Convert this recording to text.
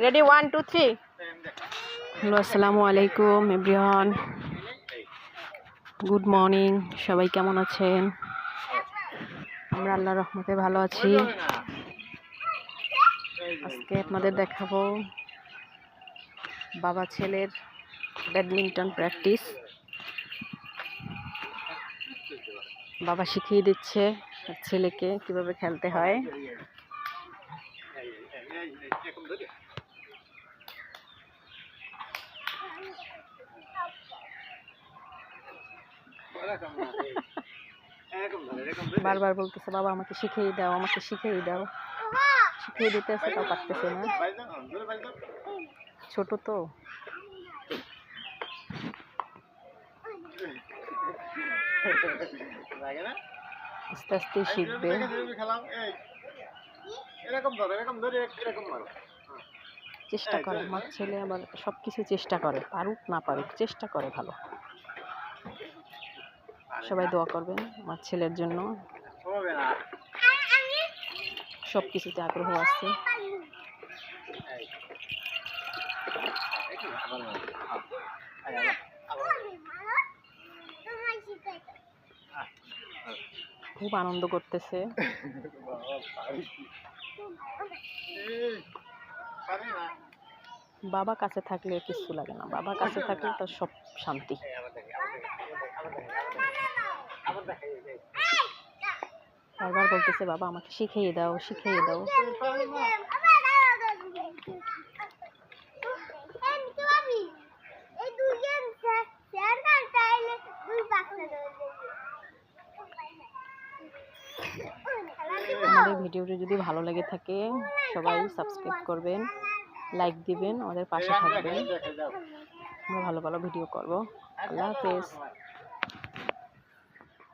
Ready 1 2 3। Hello, আসসালামু আলাইকুম everyone, good morning. সবাই কেমন আছেন? আমরা আল্লাহর রহমতে ভালো আছি। আজকে আপনাদের দেখাবো বাবা ছেলের ব্যাডমিন্টন প্র্যাকটিস। বাবা শিখিয়ে দিচ্ছে ছেলেকে কিভাবে খেলতে হয়। বারবার বলতেছে বাবা আমাকে শিখিয়ে দাও, আমাকে শিখিয়ে দাও। শিখিয়ে দিতেছে তাও পারতেছে না, ছোট তো। আস্তে আস্তে শিখবে। চেষ্টা করে আমার ছেলে, আবার সবকিছু চেষ্টা করে, পারুক না পারুক চেষ্টা করে ভালো। সবাই দোয়া করবেন আমার ছেলের জন্য, সবকিছুতে আগ্রহ আছে। খুব আনন্দ করতেছে। বাবা কাছে থাকলে কিছু লাগে না, বাবা কাছে থাকলে তার সব শান্তি। বারবার বলতেছে বাবা আমাকে শিখিয়ে দাও, শিখিয়ে দাও। আমাদের ভিডিওটি যদি ভালো লেগে থাকে সবাই সাবস্ক্রাইব করবেন, লাইক দিবেন, আমাদের পাশে থাকবেন। আমরা ভালো ভালো ভিডিও করব। আল্লাহ হাফেজ।